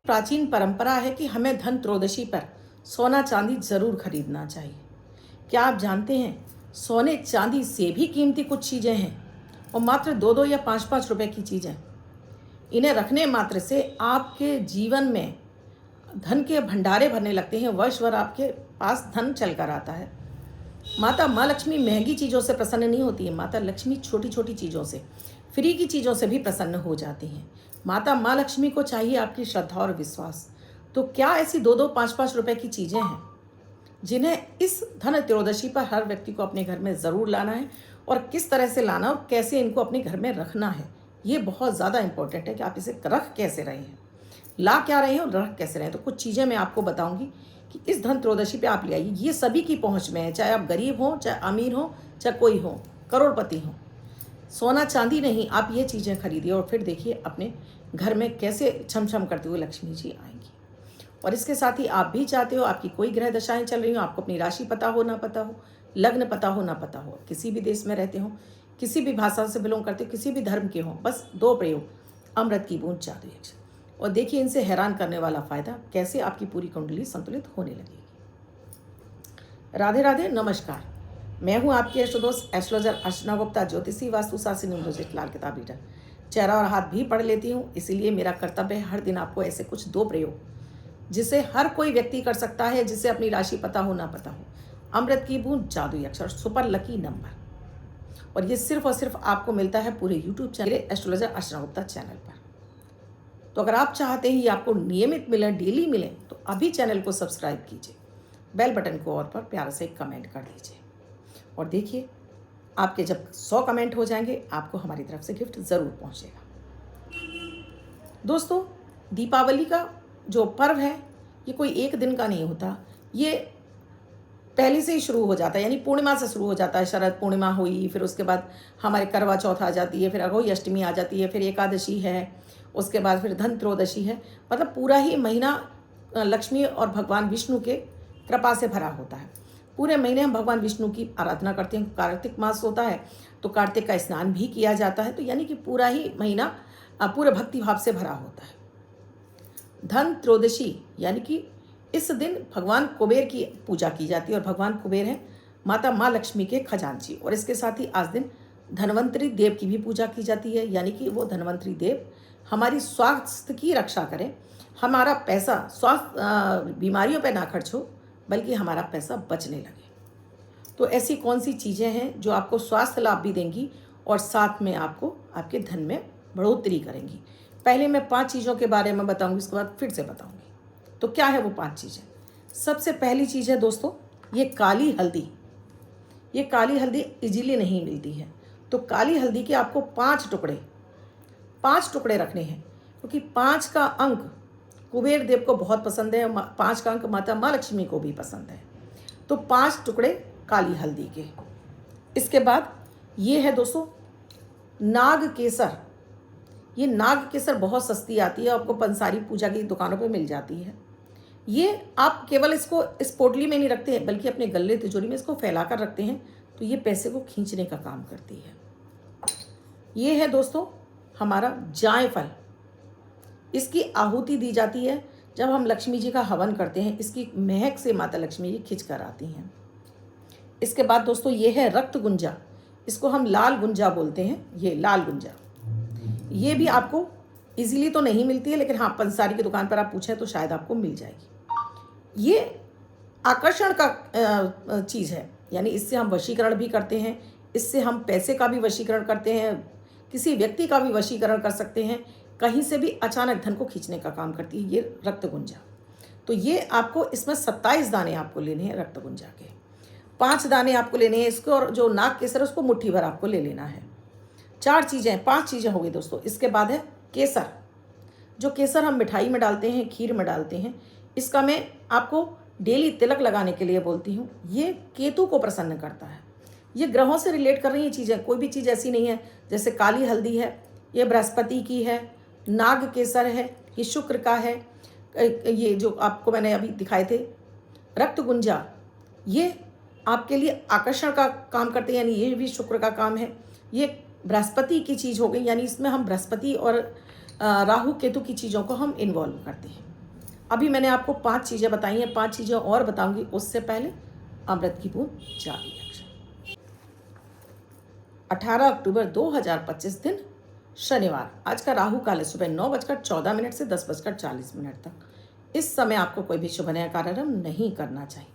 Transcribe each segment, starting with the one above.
प्राचीन परंपरा है कि हमें धन त्रयोदशी पर सोना चांदी जरूर खरीदना चाहिए। क्या आप जानते हैं, सोने चांदी से भी कीमती कुछ चीजें हैं और मात्र दो दो या पाँच पाँच रुपए की चीजें। इन्हें रखने मात्र से आपके जीवन में धन के भंडारे भरने लगते हैं। वर्ष भर आपके पास धन चल कर आता है। माता माँ लक्ष्मी महंगी चीज़ों से प्रसन्न नहीं होती है। माता लक्ष्मी छोटी छोटी चीज़ों से, फ्री की चीज़ों से भी प्रसन्न हो जाती हैं। माता माँ लक्ष्मी को चाहिए आपकी श्रद्धा और विश्वास। तो क्या ऐसी दो दो पाँच पाँच रुपए की चीज़ें हैं जिन्हें इस धन त्रयोदशी पर हर व्यक्ति को अपने घर में ज़रूर लाना है, और किस तरह से लाना और कैसे इनको अपने घर में रखना है, ये बहुत ज़्यादा इंपॉर्टेंट है कि आप इसे रख कैसे रहे हैं, ला क्या रहे हैं और रख कैसे रहे हैं। तो कुछ चीज़ें मैं आपको बताऊंगी कि इस धन त्रयोदशी पे आप ले आइए। ये सभी की पहुंच में है, चाहे आप गरीब हो, चाहे अमीर हो, चाहे कोई हो, करोड़पति हो। सोना चांदी नहीं, आप ये चीज़ें खरीदिए और फिर देखिए अपने घर में कैसे छमछम करते हुए लक्ष्मी जी आएंगी। और इसके साथ ही आप भी चाहते हो, आपकी कोई ग्रह दशाएं चल रही हो, आपको अपनी राशि पता हो ना पता हो, लग्न पता हो ना पता हो, किसी भी देश में रहते हो, किसी भी भाषा से बिलोंग करते हो, किसी भी धर्म के हो, बस दो प्रयोग, अमृत की बूंद जादू यक्ष, और देखिए इनसे हैरान करने वाला फायदा कैसे आपकी पूरी कुंडली संतुलित होने लगेगी। राधे राधे, नमस्कार। मैं हूं आपकी एस्ट्रोदोस्त एस्ट्रोलॉजर अर्चना गुप्ता, ज्योतिषी, वास्तुशास्त्री, न्यूमरोलॉजिस्ट, लाल किताब रीडर। चेहरा और हाथ भी पढ़ लेती हूं, इसीलिए मेरा कर्तव्य है हर दिन आपको ऐसे कुछ दो प्रयोग, जिसे हर कोई व्यक्ति कर सकता है, जिसे अपनी राशि पता हो ना पता हो, अमृत की बूंद, जादू अक्षर, सुपर लकी नंबर। और ये सिर्फ और सिर्फ आपको मिलता है पूरे यूट्यूब चैनल एस्ट्रोलॉजर अर्चना गुप्ता चैनल पर। तो अगर आप चाहते हैं ये आपको नियमित मिले, डेली मिले, तो अभी चैनल को सब्सक्राइब कीजिए, बेल बटन को और पर प्यार से कमेंट कर दीजिए। और देखिए आपके जब 100 कमेंट हो जाएंगे, आपको हमारी तरफ से गिफ्ट ज़रूर पहुंचेगा। दोस्तों, दीपावली का जो पर्व है ये कोई एक दिन का नहीं होता, ये पहले से ही शुरू हो जाता है, यानी पूर्णिमा से शुरू हो जाता है। शरद पूर्णिमा हुई, फिर उसके बाद हमारे करवा चौथ आ जाती है, फिर अघोई अष्टमी आ जाती है, फिर एकादशी है, उसके बाद फिर धन त्रयोदशी है। मतलब पूरा ही महीना लक्ष्मी और भगवान विष्णु के कृपा से भरा होता है। पूरे महीने हम भगवान विष्णु की आराधना करते हैं। कार्तिक मास होता है तो कार्तिक का स्नान भी किया जाता है। तो यानी कि पूरा ही महीना पूरे भक्ति भाव से भरा होता है। धन त्रयोदशी यानी कि इस दिन भगवान कुबेर की पूजा की जाती है, और भगवान कुबेर हैं माता माँ लक्ष्मी के खजांची। और इसके साथ ही आज दिन धन्वंतरी देव की भी पूजा की जाती है, यानी कि वो धन्वंतरी देव हमारी स्वास्थ्य की रक्षा करें, हमारा पैसा स्वास्थ्य बीमारियों पर ना खर्च हो, बल्कि हमारा पैसा बचने लगे। तो ऐसी कौन सी चीज़ें हैं जो आपको स्वास्थ्य लाभ भी देंगी और साथ में आपको आपके धन में बढ़ोतरी करेंगी। पहले मैं 5 चीज़ों के बारे में बताऊंगी, इसके बाद फिर से बताऊंगी। तो क्या है वो 5 चीज़ें? सबसे पहली चीज़ है दोस्तों, ये काली हल्दी। ये काली हल्दी इजीली नहीं मिलती है, तो काली हल्दी के आपको 5 टुकड़े रखने हैं, क्योंकि 5 का अंक कुबेर देव को बहुत पसंद है, 5 का अंक माता माँ लक्ष्मी को भी पसंद है। तो 5 टुकड़े काली हल्दी के। इसके बाद ये है दोस्तों नाग केसर। ये नाग केसर बहुत सस्ती आती है, आपको पंसारी पूजा की दुकानों पे मिल जाती है। ये आप केवल इसको इस पोटली में नहीं रखते हैं, बल्कि अपने गले तिजोरी में इसको फैला कर रखते हैं, तो ये पैसे को खींचने का काम करती है। ये है दोस्तों हमारा जायफल। इसकी आहुति दी जाती है जब हम लक्ष्मी जी का हवन करते हैं, इसकी महक से माता लक्ष्मी जी खिंच कर आती हैं। इसके बाद दोस्तों ये है रक्त गुंजा। इसको हम लाल गुंजा बोलते हैं। ये लाल गुंजा, ये भी आपको इजीली तो नहीं मिलती है, लेकिन हाँ पंसारी की दुकान पर आप पूछें तो शायद आपको मिल जाएगी। ये आकर्षण का चीज़ है, यानी इससे हम वशीकरण भी करते हैं, इससे हम पैसे का भी वशीकरण करते हैं, किसी व्यक्ति का भी वशीकरण कर सकते हैं, कहीं से भी अचानक धन को खींचने का काम करती है ये रक्त गुंजा। तो ये आपको इसमें 27 दाने आपको लेने हैं रक्त गुंजा के, 5 दाने आपको लेने हैं इसको, और जो नाग केसर उसको मुट्ठी भर आपको ले लेना है। 4 चीज़ें, 5 चीज़ें हो गई दोस्तों। इसके बाद है केसर। जो केसर हम मिठाई में डालते हैं, खीर में डालते हैं, इसका मैं आपको डेली तिलक लगाने के लिए बोलती हूँ। ये केतु को प्रसन्न करता है। ये ग्रहों से रिलेट कर रही हैं चीज़ें, कोई भी चीज़ ऐसी नहीं है। जैसे काली हल्दी है, ये बृहस्पति की है। नाग केसर है, ये शुक्र का है। ये जो आपको मैंने अभी दिखाए थे रक्त गुंजा, ये आपके लिए आकर्षण का काम करते हैं, यानी ये भी शुक्र का काम है। ये बृहस्पति की चीज़ हो गई, यानी इसमें हम बृहस्पति और राहु केतु की चीज़ों को हम इन्वॉल्व करते हैं। अभी मैंने आपको 5 चीज़ें बताई हैं, 5 चीज़ें और बताऊंगी उससे पहले अमृत की बूंद जादुई अक्षर। 18 अक्टूबर 2025 दिन शनिवार। आज का राहु काल है सुबह 9:14 से 10:40 तक। इस समय आपको कोई भी शुभ नया कार्यारंभ नहीं करना चाहिए।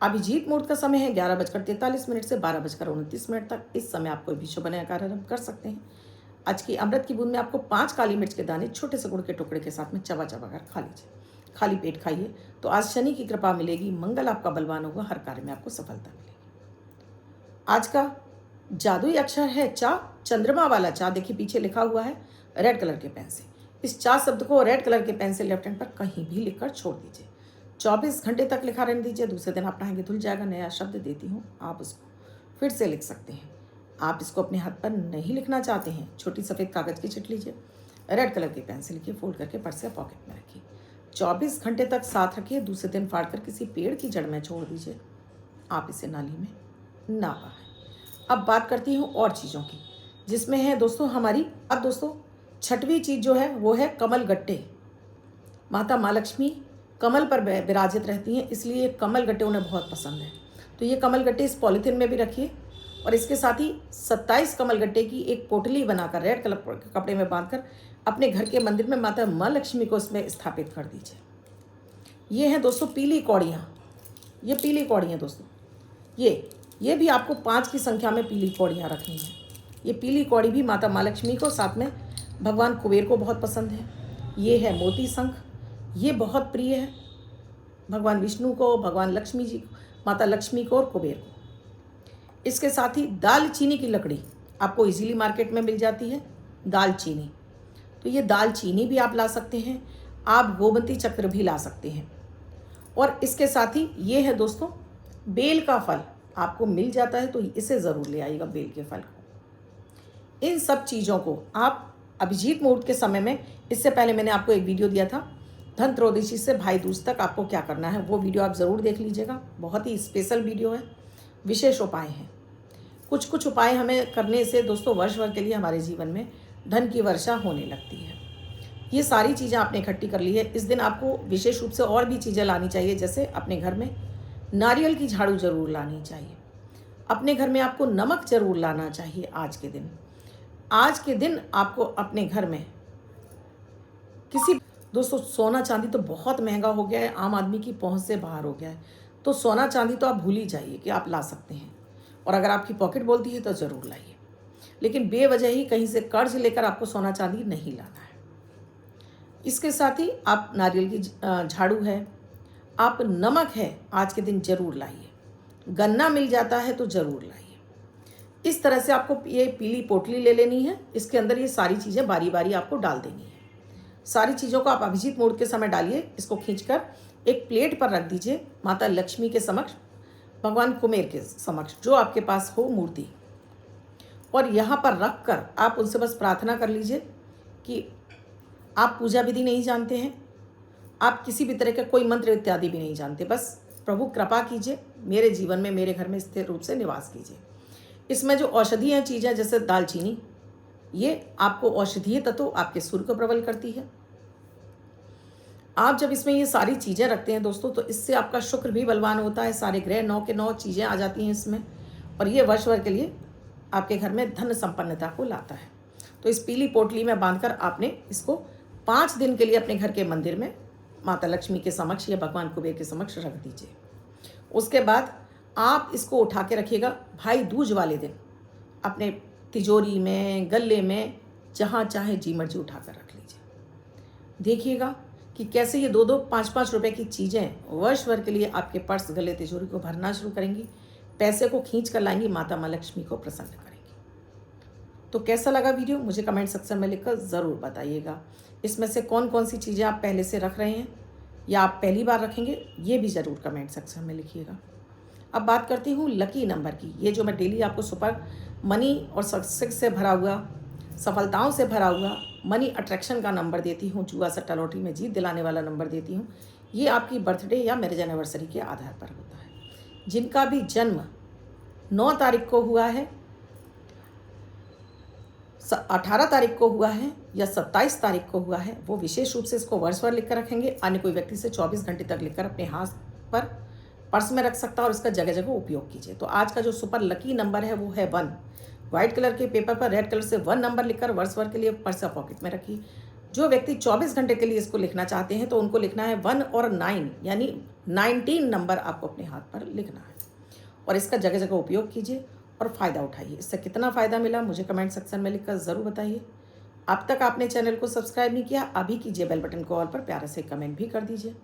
अभिजीत मुहूर्त का समय है 11:43 से 12:29 तक। इस समय आप कोई भी शुभ नया कार्यारंभ कर सकते हैं। आज की अमृत की बूंद में आपको 5 काली मिर्च के दाने छोटे से गुड़ के टुकड़े के साथ में चबा चबा कर खा लीजिए। खाली पेट खाइए तो आज शनि की कृपा मिलेगी, मंगल आपका बलवान होगा, हर कार्य में आपको सफलता मिलेगी। आज का जादुई अक्षर है चा, चंद्रमा वाला चा। देखिए पीछे लिखा हुआ है रेड कलर के पेन से। इस चा शब्द को रेड कलर के पेन से लेफ्ट हैंड पर कहीं भी लिखकर छोड़ दीजिए। 24 घंटे तक लिखा रहने दीजिए। दूसरे दिन आप नहाएंगे धुल जाएगा। नया शब्द देती हूँ, आप उसको फिर से लिख सकते हैं। आप इसको अपने हाथ पर नहीं लिखना चाहते हैं, छोटी सफ़ेद कागज़ की चिट लीजिए, रेड कलर की पेन से लिखिए, फोल्ड करके पर्स या पॉकेट में रखिए। 24 घंटे तक साथ रखिए। दूसरे दिन फाड़ कर किसी पेड़ की जड़ में छोड़ दीजिए। आप इसे नाली में ना बहाएं। अब बात करती हूँ और चीज़ों की, जिसमें है दोस्तों हमारी। अब दोस्तों छठवीं चीज़ जो है वो है कमल गट्टे। माता माँ लक्ष्मी कमल पर विराजित रहती हैं, इसलिए कमल गट्टे उन्हें बहुत पसंद है। तो ये कमल गट्टे इस पॉलीथिन में भी रखिए और इसके साथ ही 27 कमल गट्टे की एक पोटली बनाकर रेड कलर के कपड़े में बांधकर अपने घर के मंदिर में माता माँ लक्ष्मी को इसमें स्थापित कर दीजिए। ये हैं दोस्तों पीली कौड़ियाँ। ये पीली कौड़ियाँ दोस्तों, ये भी आपको 5 की संख्या में पीली कौड़ियाँ रखनी है। ये पीली कौड़ी भी माता माँ लक्ष्मी को, साथ में भगवान कुबेर को बहुत पसंद है। ये है मोती शंख, ये बहुत प्रिय है भगवान विष्णु को, भगवान लक्ष्मी जी को, माता लक्ष्मी को और कुबेर को। इसके साथ ही दालचीनी की लकड़ी आपको इजीली मार्केट में मिल जाती है, दालचीनी। तो ये दालचीनी भी आप ला सकते हैं। आप गोमती चक्र भी ला सकते हैं। और इसके साथ ही ये है दोस्तों बेल का फल, आपको मिल जाता है तो इसे ज़रूर ले आइएगा, बेल के फल को। इन सब चीज़ों को आप अभिजीत मुहूर्त के समय में, इससे पहले मैंने आपको एक वीडियो दिया था धन त्रयोदशी से भाई दूज तक आपको क्या करना है, वो वीडियो आप ज़रूर देख लीजिएगा। बहुत ही स्पेशल वीडियो है, विशेष उपाय हैं। कुछ कुछ उपाय हमें करने से दोस्तों वर्ष भर के लिए हमारे जीवन में धन की वर्षा होने लगती है। ये सारी चीज़ें आपने इकट्ठी कर ली है। इस दिन आपको विशेष रूप से और भी चीज़ें लानी चाहिए, जैसे अपने घर में नारियल की झाड़ू जरूर लानी चाहिए। अपने घर में आपको नमक जरूर लाना चाहिए। आज के दिन आपको अपने घर में दोस्तों सोना चांदी तो बहुत महंगा हो गया है, आम आदमी की पहुंच से बाहर हो गया है। तो सोना चांदी तो आप भूल ही जाइए कि आप ला सकते हैं, और अगर आपकी पॉकेट बोलती है तो ज़रूर लाइए। लेकिन बेवजह ही कहीं से कर्ज लेकर आपको सोना चांदी नहीं लाना है। इसके साथ ही आप नारियल की झाड़ू है, आप नमक है, आज के दिन जरूर लाइए। गन्ना मिल जाता है तो ज़रूर लाइए। इस तरह से आपको ये पीली पोटली ले लेनी है। इसके अंदर ये सारी चीज़ें बारी बारी आपको डाल देनी है। सारी चीज़ों को आप अभिजीत मुहूर्त के समय डालिए। इसको खींचकर एक प्लेट पर रख दीजिए, माता लक्ष्मी के समक्ष, भगवान कुबेर के समक्ष, जो आपके पास हो मूर्ति, और यहाँ पर रख कर आप उनसे बस प्रार्थना कर लीजिए कि आप पूजा विधि नहीं जानते हैं, आप किसी भी तरह का कोई मंत्र इत्यादि भी नहीं जानते, बस प्रभु कृपा कीजिए, मेरे जीवन में, मेरे घर में स्थिर रूप से निवास कीजिए। इसमें जो औषधीय चीज़ें जैसे दालचीनी, ये आपको औषधीय तत्व आपके सूर्य को प्रबल करती है। आप जब इसमें ये सारी चीज़ें रखते हैं दोस्तों, तो इससे आपका शुक्र भी बलवान होता है। सारे ग्रह 9 के 9 चीज़ें आ जाती हैं इसमें, और ये वर्ष भर के लिए आपके घर में धन संपन्नता को लाता है। तो इस पीली पोटली में बांधकर आपने इसको 5 दिन के लिए अपने घर के मंदिर में माता लक्ष्मी के समक्ष या भगवान कुबेर के समक्ष रख दीजिए। उसके बाद आप इसको उठा के रखिएगा भाई दूज वाले दिन अपने तिजोरी में, गले में, जहाँ चाहे जी मर्जी उठा कर रख लीजिए। देखिएगा कि कैसे ये 2-2, 5-5 रुपए की चीज़ें वर्ष भर के लिए आपके पर्स, गले, तिजोरी को भरना शुरू करेंगी। पैसे को खींच कर लाएंगी, माता माँ लक्ष्मी को प्रसन्न करेंगी। तो कैसा लगा वीडियो मुझे कमेंट सेक्शन में लिखकर ज़रूर बताइएगा। इसमें से कौन कौन सी चीज़ें आप पहले से रख रहे हैं या आप पहली बार रखेंगे, ये भी ज़रूर कमेंट सेक्शन में लिखिएगा। अब बात करती हूँ लकी नंबर की। ये जो मैं डेली आपको सुपर मनी और सक्सेस से भरा हुआ, सफलताओं से भरा हुआ मनी अट्रैक्शन का नंबर देती हूँ, जुआ सट्टा लॉटरी में जीत दिलाने वाला नंबर देती हूँ, ये आपकी बर्थडे या मैरिज एनिवर्सरी के आधार पर होता है। जिनका भी जन्म 9 तारीख को हुआ है, 18 तारीख को हुआ है या 27 तारीख को हुआ है, वो विशेष रूप से इसको वर्षभर लिख कर रखेंगे। अन्य कोई व्यक्ति से 24 घंटे तक लिखकर अपने हाथ पर पर्स में रख सकता है और इसका जगह जगह उपयोग कीजिए। तो आज का जो सुपर लकी नंबर है वो है 1। व्हाइट कलर के पेपर पर रेड कलर से 1 नंबर लिखकर वर्षभर के लिए पर्स या पॉकेट में रखिए। जो व्यक्ति 24 घंटे के लिए इसको लिखना चाहते हैं तो उनको लिखना है 1 और 9, यानी 19 नंबर आपको अपने हाथ पर लिखना है और इसका जगह जगह उपयोग कीजिए और फ़ायदा उठाइए। इससे कितना फ़ायदा मिला मुझे कमेंट सेक्शन में लिखकर ज़रूर बताइए। अब तक आपने चैनल को सब्सक्राइब नहीं किया, अभी कीजिए, बेल बटन को ऑल पर प्यारे से कमेंट भी कर दीजिए।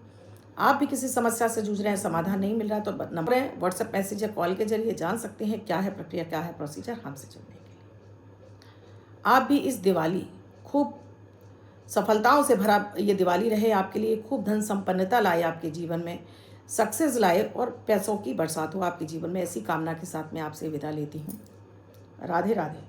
आप भी किसी समस्या से जूझ रहे हैं, समाधान नहीं मिल रहा है तो नंबर है, व्हाट्सएप मैसेज या कॉल के जरिए जान सकते हैं क्या है प्रक्रिया, क्या है प्रोसीजर हमसे जुड़ने के लिए। आप भी इस दिवाली खूब सफलताओं से भरा ये दिवाली रहे आपके लिए, खूब धन संपन्नता लाए आपके जीवन में, सक्सेस लाए और पैसों की बरसात हो आपके जीवन में। ऐसी कामना के साथ मैं आपसे विदा लेती हूँ। राधे राधे।